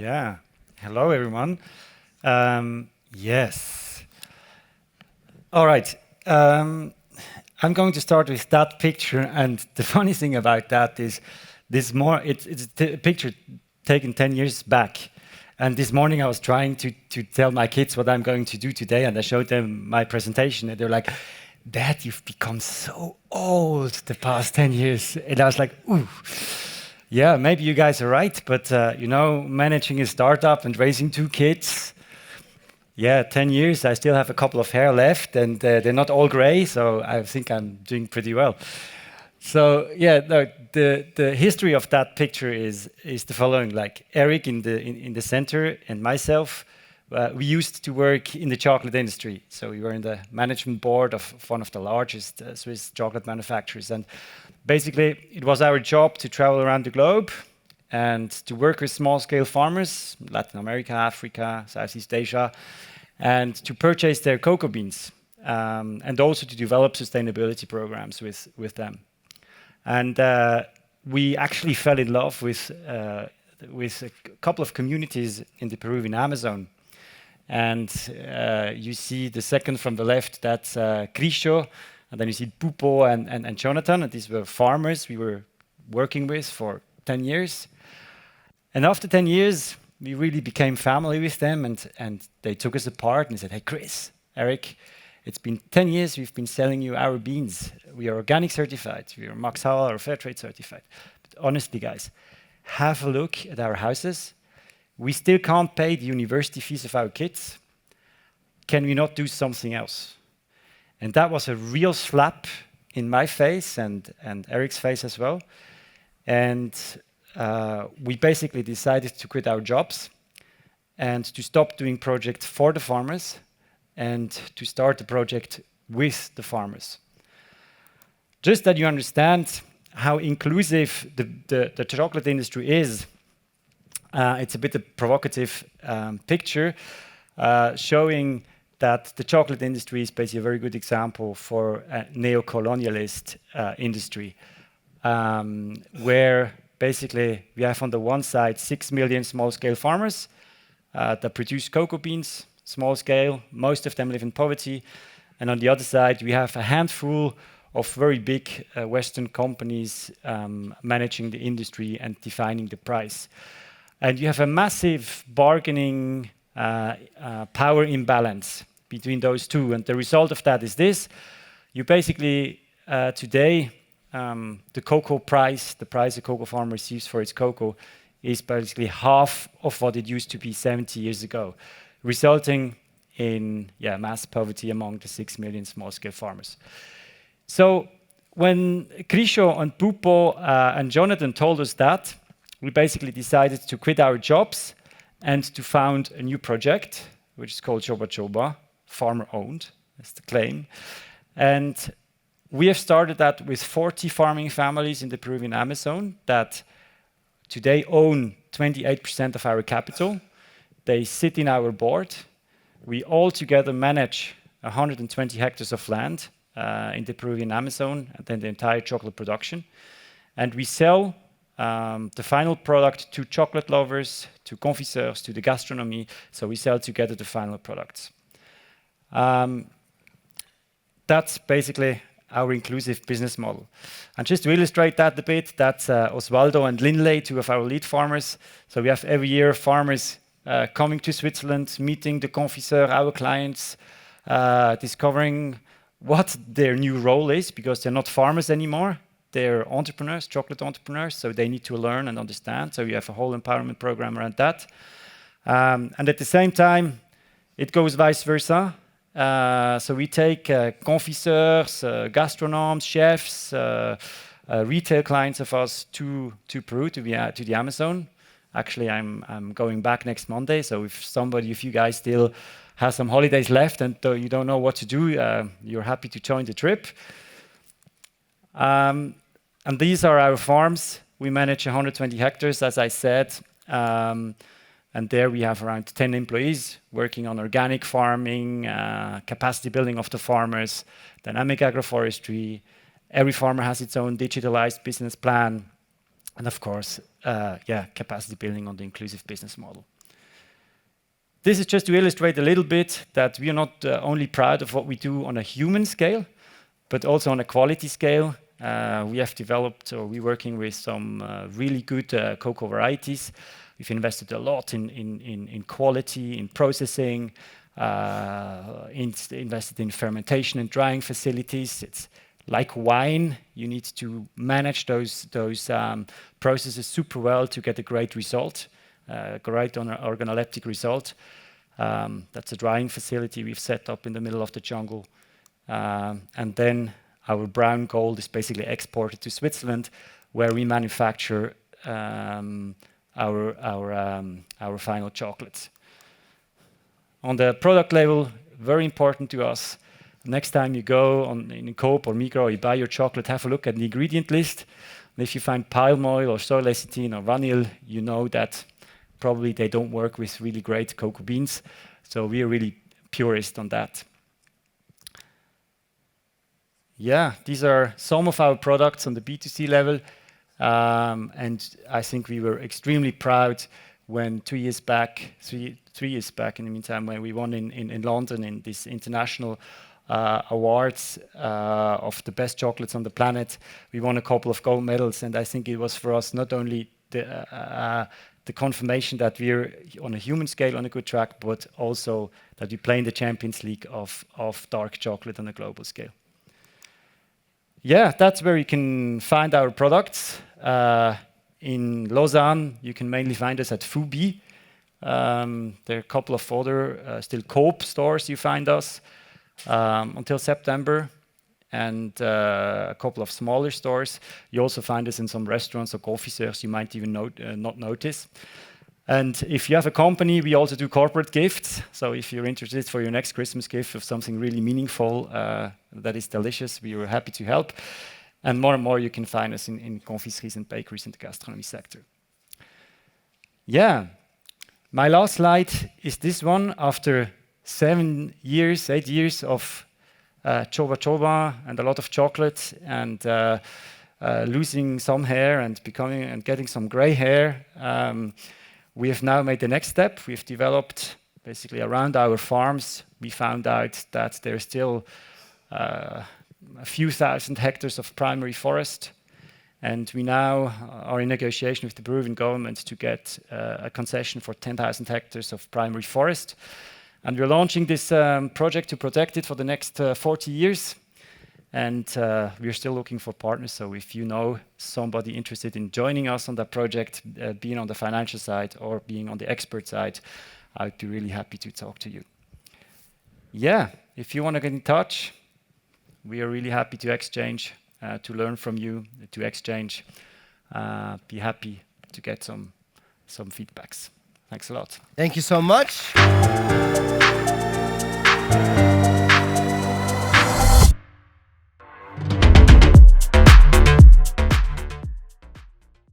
Yeah. Hello, everyone. Yes. All right. I'm going to start with that picture, and the funny thing about that is, it's a picture taken 10 years back. And this morning I was trying to tell my kids what I'm going to do today, and I showed them my presentation, and they're like, "Dad, you've become so old the past 10 years." And I was like, "Ooh, yeah, maybe you guys are right, but managing a startup and raising two kids, yeah, 10 years, I still have a couple of hair left, and they're not all gray, so I think I'm doing pretty well." So yeah, no, the history of that picture is the following. Like Eric in the center and myself, we used to work in the chocolate industry. So we were in the management board of one of the largest Swiss chocolate manufacturers, and basically it was our job to travel around the globe and to work with small-scale farmers, Latin America, Africa, Southeast Asia, and to purchase their cocoa beans, and also to develop sustainability programs with them. And we actually fell in love with a couple of communities in the Peruvian Amazon. And you see the second from the left, that's Crisho, and then you see Pupo and Jonathan, and these were farmers we were working with for 10 years. And after 10 years, we really became family with them, and they took us apart and said, "Hey, Chris, Eric, it's been 10 years we've been selling you our beans. We are organic certified, we are Max Havelaar or Fairtrade certified. But honestly, guys, have a look at our houses. We still can't pay the university fees of our kids. Can we not do something else?" And that was a real slap in my face and Eric's face as well. And we basically decided to quit our jobs and to stop doing projects for the farmers and to start the project with the farmers. Just that you understand how inclusive the chocolate industry is, it's a bit of a provocative picture showing that the chocolate industry is basically a very good example for a neo-colonialist industry, where basically we have on the one side 6 million small-scale farmers that produce cocoa beans, small scale, most of them live in poverty. And on the other side, we have a handful of very big Western companies managing the industry and defining the price. And you have a massive bargaining power imbalance between those two. And the result of that is this. You basically, today, the cocoa price, the price a cocoa farmer receives for its cocoa, is basically half of what it used to be 70 years ago, resulting in mass poverty among the 6 million small-scale farmers. So when Crisho and Pupo and Jonathan told us that, we basically decided to quit our jobs and to found a new project, which is called Choba Choba, farmer-owned, that's the claim. And we have started that with 40 farming families in the Peruvian Amazon that today own 28% of our capital. They sit in our board. We all together manage 120 hectares of land in the Peruvian Amazon and then the entire chocolate production. And we sell the final product to chocolate lovers, to confiseurs, to the gastronomy. So we sell together the final products. That's basically our inclusive business model. And just to illustrate that a bit, that's Osvaldo and Linley, two of our lead farmers. So we have every year farmers coming to Switzerland, meeting the confiseur, our clients, discovering what their new role is, because they're not farmers anymore. They're entrepreneurs, chocolate entrepreneurs, so they need to learn and understand. So we have a whole empowerment program around that. And at the same time, it goes vice versa. So we take confiseurs, gastronomes, chefs, retail clients of us to Peru, to the Amazon. Actually, I'm going back next Monday, so if you guys still have some holidays left and you don't know what to do, you're happy to join the trip. And these are our farms. We manage 120 hectares, as I said. And there we have around 10 employees working on organic farming, capacity building of the farmers, dynamic agroforestry. Every farmer has its own digitalized business plan. And of course, capacity building on the inclusive business model. This is just to illustrate a little bit that we are not only proud of what we do on a human scale, but also on a quality scale. We have developed, or we're working with some really good cocoa varieties. We've invested a lot in quality, in processing, invested in fermentation and drying facilities. It's like wine. You need to manage those processes super well to get a great result, great organoleptic result. That's a drying facility we've set up in the middle of the jungle. And then our brown gold is basically exported to Switzerland, where we manufacture our final chocolates. On the product level, very important to us. Next time you go in Coop or Migros, you buy your chocolate, have a look at the ingredient list. And if you find palm oil or soy lecithin or vanille, you know that probably they don't work with really great cocoa beans. So we are really purist on that. Yeah, these are some of our products on the B2C level. And I think we were extremely proud when 3 years back in the meantime, when we won in London in this international awards of the best chocolates on the planet. We won a couple of gold medals, and I think it was for us not only the confirmation that we're on a human scale on a good track, but also that we play in the Champions League of dark chocolate on a global scale. Yeah, that's where you can find our products. In Lausanne, you can mainly find us at Fubi. There are a couple of other still Coop stores you find us until September, and a couple of smaller stores. You also find us in some restaurants or coffee shops you might even not notice. And if you have a company, we also do corporate gifts. So if you're interested for your next Christmas gift of something really meaningful that is delicious, we are happy to help. And more, you can find us in confiseries and bakeries in the gastronomy sector. Yeah, my last slide is this one. After 8 years of Choba Choba and a lot of chocolate and losing some hair and getting some gray hair, we have now made the next step. We've developed basically around our farms. We found out that there's still a few thousand hectares of primary forest, and we now are in negotiation with the Peruvian government to get a concession for 10,000 hectares of primary forest. And we're launching this project to protect it for the next 40 years. And we're still looking for partners. So if you know somebody interested in joining us on that project, being on the financial side or being on the expert side, I'd be really happy to talk to you. Yeah, if you want to get in touch, we are really happy to exchange, to learn from you, to exchange. Be happy to get some feedbacks. Thanks a lot. Thank you so much.